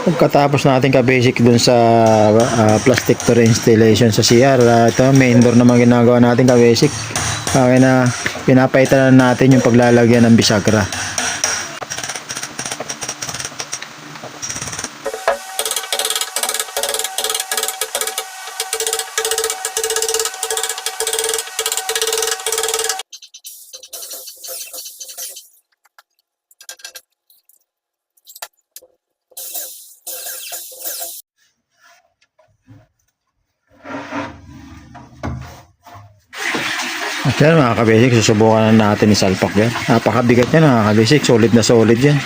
Pagkatapos natin ka-basic dun sa plastic to installation sa CR, ito main door naman ginagawa natin ka-basic. Okay na, pinapaitan na natin yung paglalagyan ng bisagra. At yan mga kabasic, susubukan na natin isalpak yan. Napakabigat yan mga kabasic, solid na solid yan.